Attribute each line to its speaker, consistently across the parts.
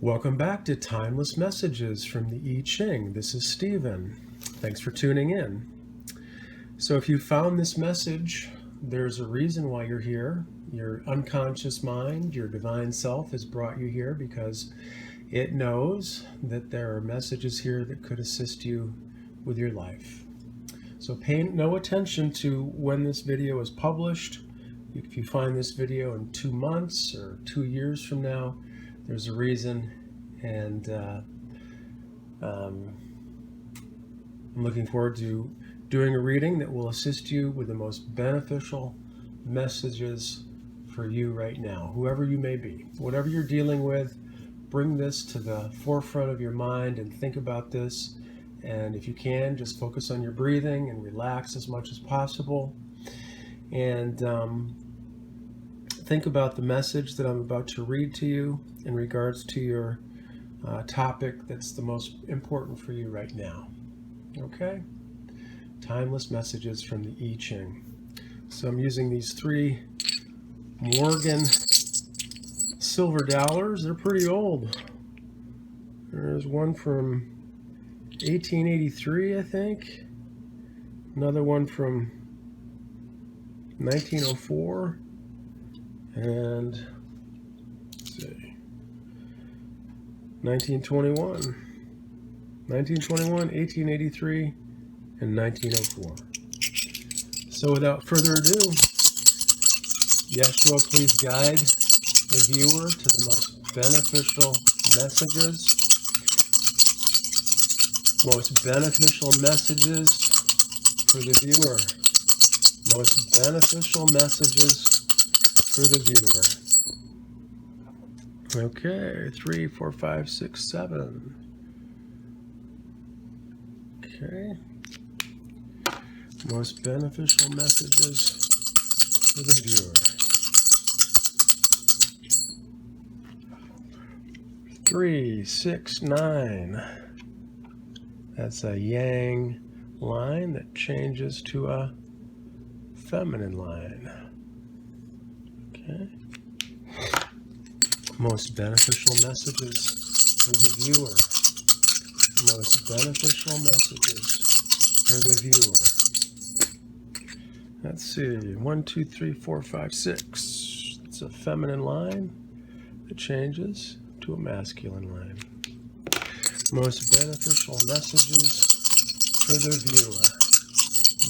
Speaker 1: Welcome back to Timeless Messages from the Ching. This is Stephen. Thanks for tuning in. So if you found this message, there's a reason why you're here. Your unconscious mind, your divine self has brought you here because it knows that there are messages here that could assist you with your life. So pay no attention to when this video is published. If you find this video in 2 months or 2 years from now, there's a reason, and I'm looking forward to doing a reading that will assist you with the most beneficial messages for you right now, whoever you may be. Whatever you're dealing with, bring this to the forefront of your mind and think about this. And if you can, just focus on your breathing and relax as much as possible. And think about the message that I'm about to read to you in regards to your topic that's the most important for you right now. Okay? Timeless Messages from the I Ching. So I'm using these 3 Morgan silver dollars. They're pretty old. There's one from 1883, I think. Another one from 1904. And let's see, 1921, 1883, and 1904. So without further ado, Yeshua, please guide the viewer to the most beneficial messages. Most beneficial messages for the viewer. Most beneficial messages for the viewer. Okay, 3, 4, 5, 6, 7. Okay. Most beneficial messages for the viewer. 3, 6, 9. That's a yang line that changes to a feminine line. Okay. Most beneficial messages for the viewer. Most beneficial messages for the viewer. Let's see. 1, 2, 3, 4, 5, 6. It's a feminine line that changes to a masculine line. Most beneficial messages for the viewer.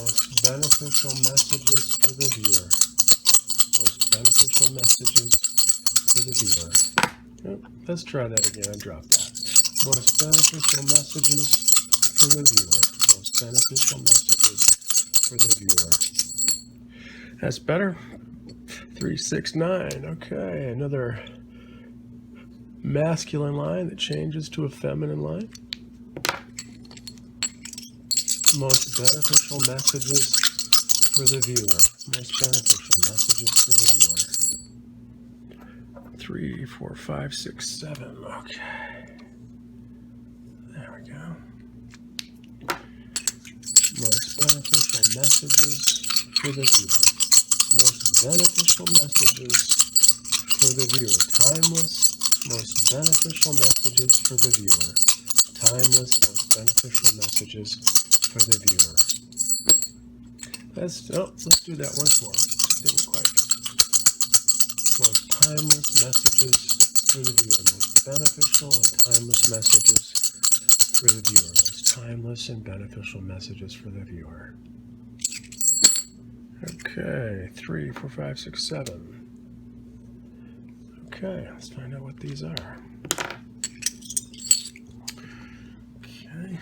Speaker 1: Most beneficial messages for the viewer. Most beneficial messages for the viewer. Oh, let's try that again. I dropped that. Most beneficial messages for the viewer. Most beneficial messages for the viewer. That's better. 3, 6, 9. Okay, another masculine line that changes to a feminine line. Most beneficial messages for the viewer. Most beneficial messages for the viewer. 3, 4, 5, 6, 7. Okay. There we go. Most beneficial messages for the viewer. Most beneficial messages for the viewer. Timeless, most beneficial messages for the viewer. Timeless, most beneficial messages for the viewer. Let's do that once more. Didn't quite. Most timeless messages for the viewer. Most beneficial and timeless messages for the viewer. Most timeless and beneficial messages for the viewer. Okay, 3, 4, 5, 6, 7. Okay, let's find out what these are. Okay.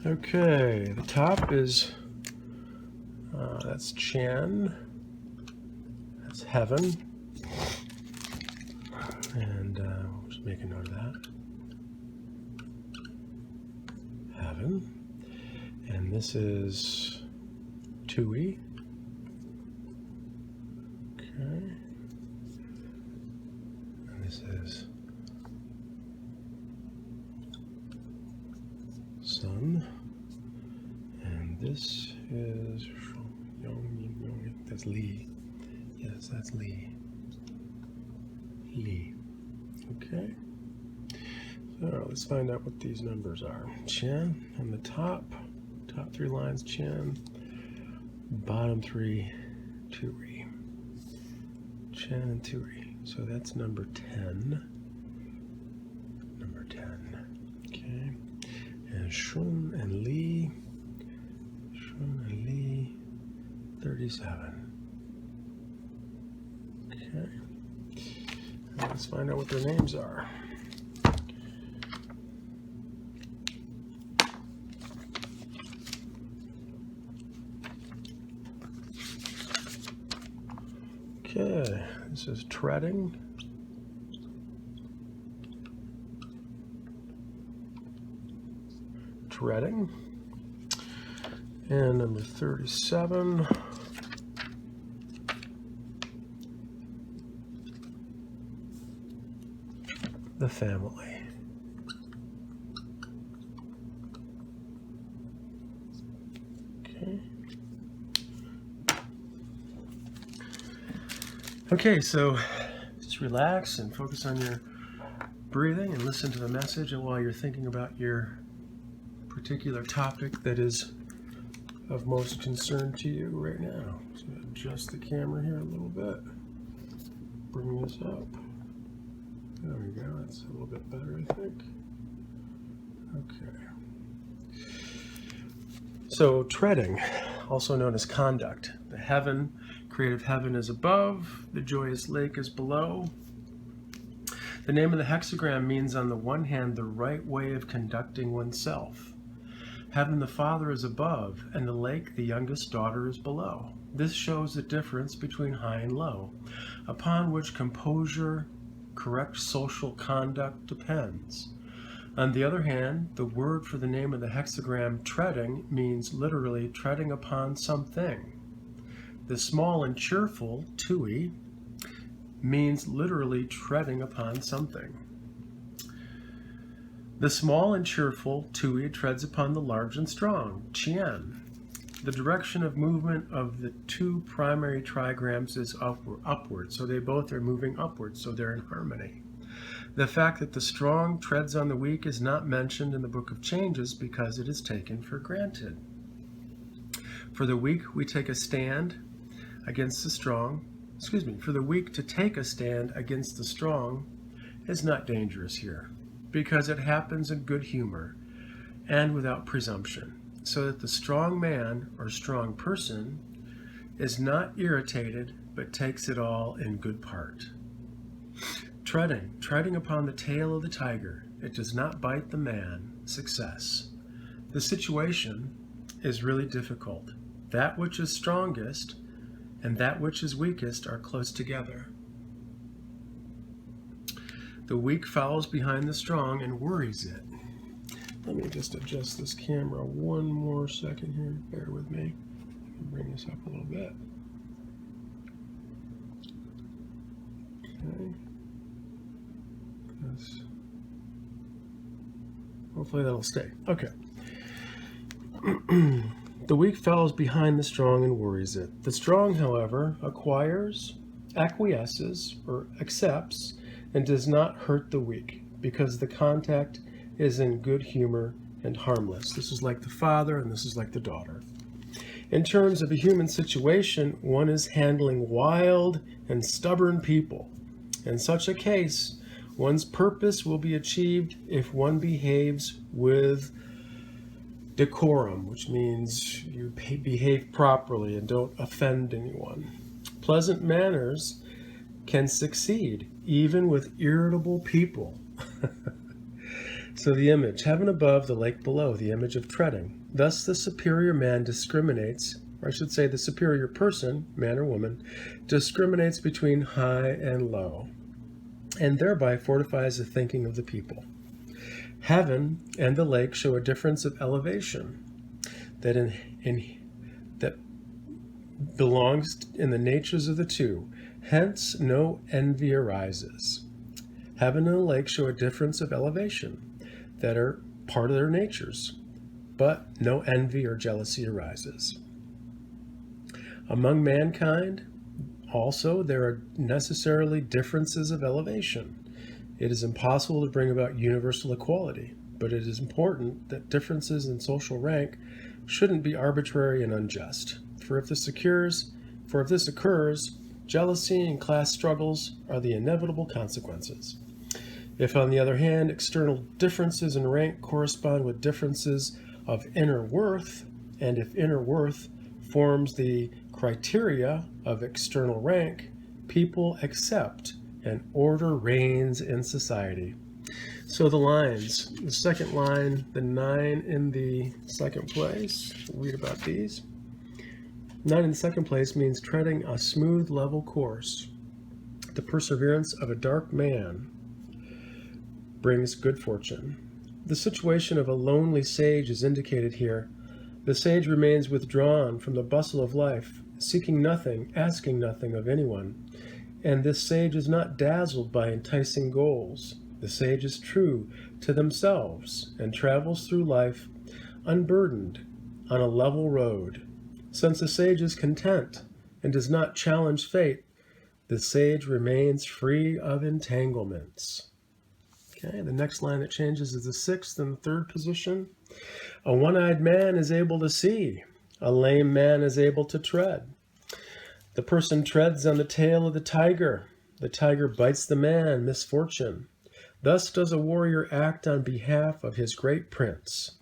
Speaker 1: Okay, the top is, that's Ching, that's heaven, and we'll just make a note of that. Heaven, and this is Tui. Okay, and this is this is, that's Lee. Yes, that's Lee. Lee. Okay. So let's find out what these numbers are. Chin on the top 3 lines, chin. Bottom 3, Turi. Chin and Turi. So that's number 10. Number 10. Okay. And Shun and Lee. Shun and Lee. 37. Okay. Now let's find out what their names are. Okay, this is treading. Treading. And number 37. The family. Okay. Okay, so just relax and focus on your breathing and listen to the message, and while you're thinking about your particular topic that is of most concern to you right now. So adjust the camera here a little bit. Bring this up. There we go. That's a little bit better, I think. Okay. So treading, also known as conduct. The heaven, creative heaven is above, the joyous lake is below. The name of the hexagram means, on the one hand, the right way of conducting oneself. Heaven the Father is above, and the lake, the youngest daughter, is below. This shows the difference between high and low, upon which composure, correct social conduct depends. On the other hand, the word for the name of the hexagram, treading, means literally treading upon something. The small and cheerful, tui, means literally treading upon something. The small and cheerful tui treads upon the large and strong, chien. The direction of movement of the two primary trigrams is upward, so they both are moving upward, so they're in harmony. The fact that the strong treads on the weak is not mentioned in the Book of Changes because it is taken for granted. For the weak, we take a stand against the strong. For the weak to take a stand against the strong is not dangerous here, because it happens in good humor and without presumption, so that the strong man or strong person is not irritated, but takes it all in good part. Treading upon the tail of the tiger, it does not bite the man. Success. The situation is really difficult. That which is strongest and that which is weakest are close together. The weak follows behind the strong and worries it. Let me just adjust this camera one more second here. Bear with me. Let me bring this up a little bit. Okay. Hopefully that'll stay. Okay. The weak follows behind the strong and worries it. The strong, however, acquiesces, or accepts, and does not hurt the weak, because the contact is in good humor and harmless. This is like the father, and this is like the daughter. In terms of a human situation, one is handling wild and stubborn people. In such a case, one's purpose will be achieved if one behaves with decorum, which means you behave properly and don't offend anyone. Pleasant manners can succeed even with irritable people. So the image, heaven above, the lake below, the image of treading. Thus the superior man discriminates, or I should say the superior person, man or woman, discriminates between high and low, and thereby fortifies the thinking of the people. Heaven and the lake show a difference of elevation that belongs in the natures of the two. Hence, no envy arises. Heaven and the lake show a difference of elevation that are part of their natures. but no envy or jealousy arises. Among mankind, also, there are necessarily differences of elevation. It is impossible to bring about universal equality, but it is important that differences in social rank shouldn't be arbitrary and unjust. For if this occurs, jealousy and class struggles are the inevitable consequences. If, on the other hand, external differences in rank correspond with differences of inner worth, and if inner worth forms the criteria of external rank, people accept and order reigns in society. So the lines, the second line, the 9 in the second place, we'll read about these. 9 in the second place means treading a smooth, level course. The perseverance of a dark man brings good fortune. The situation of a lonely sage is indicated here. The sage remains withdrawn from the bustle of life, seeking nothing, asking nothing of anyone. And this sage is not dazzled by enticing goals. The sage is true to themselves and travels through life unburdened on a level road. Since the sage is content and does not challenge fate, the sage remains free of entanglements. Okay, the next line that changes is the 6th and 3rd position. A one-eyed man is able to see. A lame man is able to tread. The person treads on the tail of the tiger. The tiger bites the man, misfortune. Thus does a warrior act on behalf of his great prince.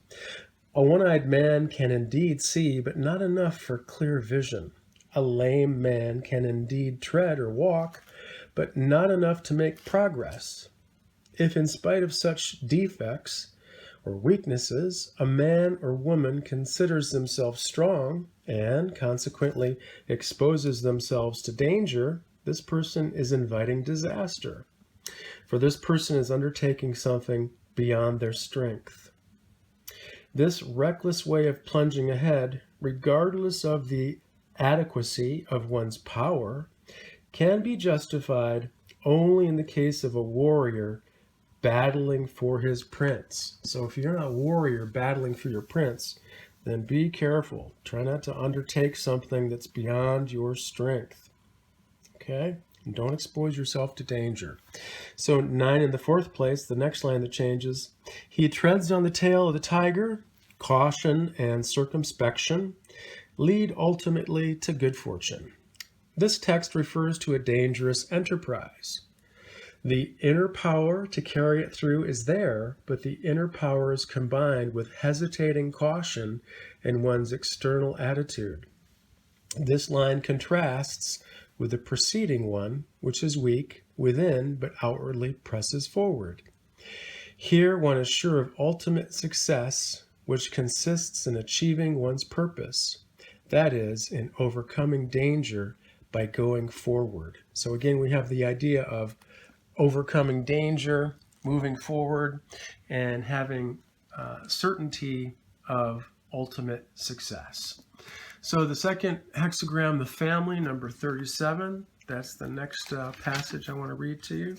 Speaker 1: A one-eyed man can indeed see, but not enough for clear vision. A lame man can indeed tread or walk, but not enough to make progress. If in spite of such defects or weaknesses, a man or woman considers themselves strong and consequently exposes themselves to danger, this person is inviting disaster. For this person is undertaking something beyond their strength. This reckless way of plunging ahead, regardless of the adequacy of one's power, can be justified only in the case of a warrior battling for his prince. So if you're not a warrior battling for your prince, then be careful. Try not to undertake something that's beyond your strength. Okay? And don't expose yourself to danger. So 9 in the 4th place, the next line that changes. He treads on the tail of the tiger. Caution and circumspection lead ultimately to good fortune. This text refers to a dangerous enterprise. The inner power to carry it through is there, but the inner power is combined with hesitating caution in one's external attitude. This line contrasts with the preceding one, which is weak within but outwardly presses forward. Here one is sure of ultimate success, which consists in achieving one's purpose, that is, in overcoming danger by going forward. So again, we have the idea of overcoming danger, moving forward, and having certainty of ultimate success. So the second hexagram, the family, number 37, that's the next passage I want to read to you.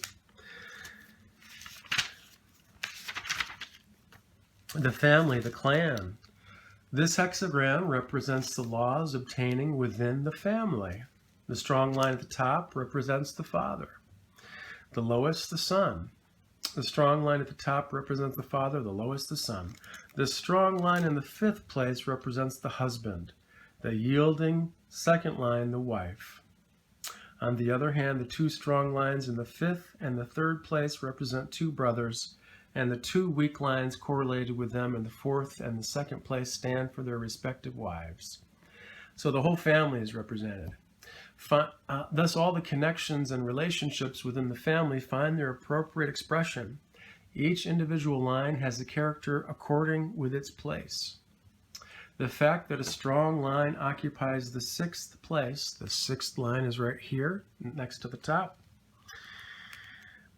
Speaker 1: The family, the clan. This hexagram represents the laws obtaining within the family. The strong line at the top represents the father. The lowest, the son. The strong line at the top represents the father, the lowest, the son. The strong line in the 5th place represents the husband. The yielding second line, the wife. On the other hand, the 2 strong lines in the 5th and the 3rd place represent 2 brothers, and the 2 weak lines correlated with them in the 4th and the 2nd place stand for their respective wives. So the whole family is represented. Thus, all the connections and relationships within the family find their appropriate expression. Each individual line has a character according with its place. The fact that a strong line occupies the 6th place, the 6th line is right here, next to the top,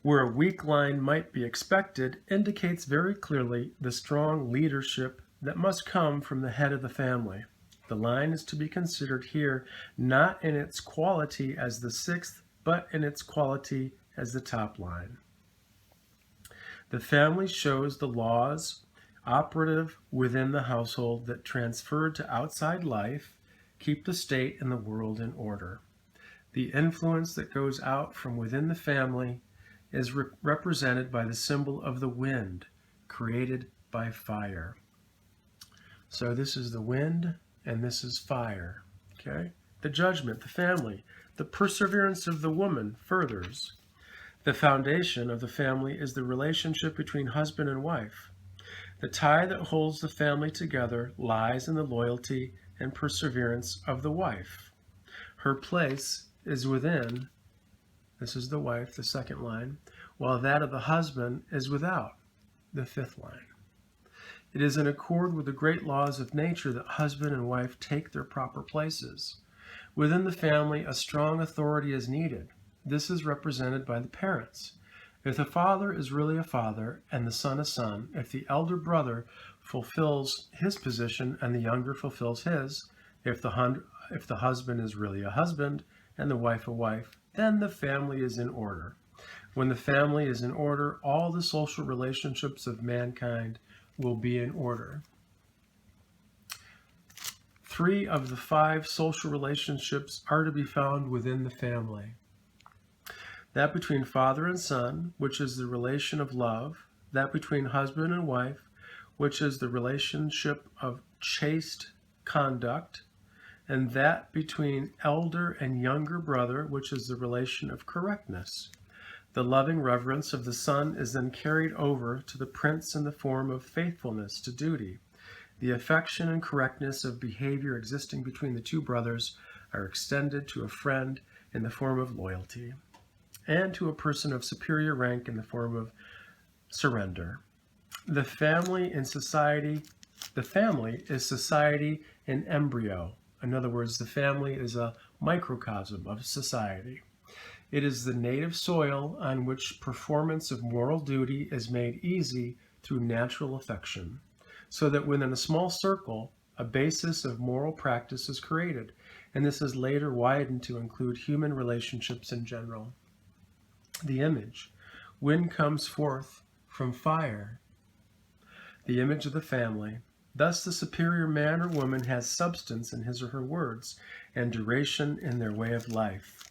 Speaker 1: where a weak line might be expected, indicates very clearly the strong leadership that must come from the head of the family. The line is to be considered here not in its quality as the 6th, but in its quality as the top line. The family shows the laws operative within the household that transferred to outside life, keep the state and the world in order. The influence that goes out from within the family is represented by the symbol of the wind, created by fire. So this is the wind, and this is fire. Okay? The judgment, the family, the perseverance of the woman furthers. The foundation of the family is the relationship between husband and wife. The tie that holds the family together lies in the loyalty and perseverance of the wife. Her place is within, this is the wife, the second line, while that of the husband is without, the fifth line. It is in accord with the great laws of nature that husband and wife take their proper places. Within the family, a strong authority is needed. This is represented by the parents. If the father is really a father and the son a son, if the elder brother fulfills his position and the younger fulfills his, if the husband is really a husband and the wife a wife, then the family is in order. When the family is in order, all the social relationships of mankind will be in order. 3 of the 5 social relationships are to be found within the family. That between father and son, which is the relation of love, that between husband and wife, which is the relationship of chaste conduct, and that between elder and younger brother, which is the relation of correctness. The loving reverence of the son is then carried over to the prince in the form of faithfulness to duty. The affection and correctness of behavior existing between the 2 brothers are extended to a friend in the form of loyalty, and to a person of superior rank in the form of surrender. The family is society in embryo. In other words, the family is a microcosm of society. It is the native soil on which performance of moral duty is made easy through natural affection, so that within a small circle, a basis of moral practice is created, and this is later widened to include human relationships in general. The image. Wind comes forth from fire. The image of the family. Thus the superior man or woman has substance in his or her words, and duration in their way of life.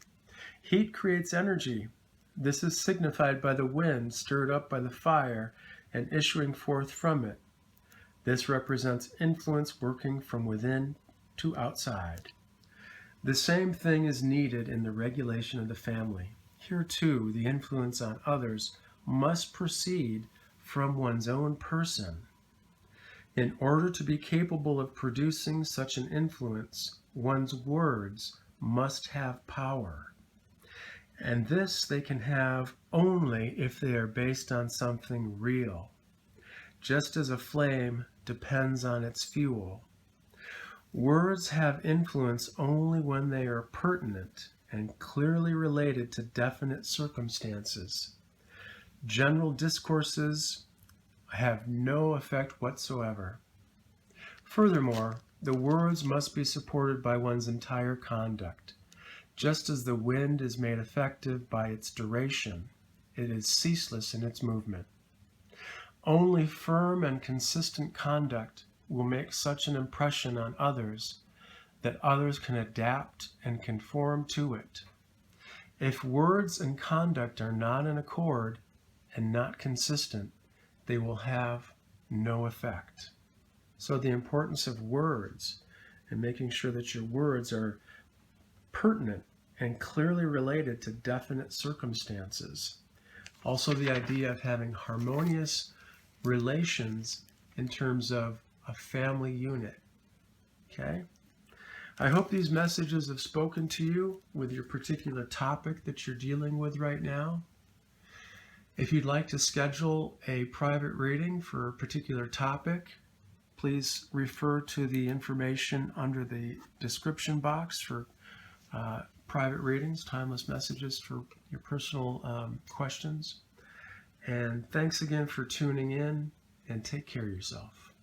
Speaker 1: Heat creates energy. This is signified by the wind stirred up by the fire and issuing forth from it. This represents influence working from within to outside. The same thing is needed in the regulation of the family. Here too, the influence on others must proceed from one's own person. In order to be capable of producing such an influence, one's words must have power. And this they can have only if they are based on something real, just as a flame depends on its fuel. Words have influence only when they are pertinent and clearly related to definite circumstances. General discourses have no effect whatsoever. Furthermore, the words must be supported by one's entire conduct. Just as the wind is made effective by its duration, it is ceaseless in its movement. Only firm and consistent conduct will make such an impression on others that others can adapt and conform to it. If words and conduct are not in accord and not consistent, they will have no effect. So the importance of words and making sure that your words are pertinent and clearly related to definite circumstances. Also the idea of having harmonious relations in terms of a family unit. Okay? I hope these messages have spoken to you with your particular topic that you're dealing with right now. If you'd like to schedule a private reading for a particular topic, please refer to the information under the description box for private readings, timeless messages for your personal questions. And thanks again for tuning in, and take care of yourself.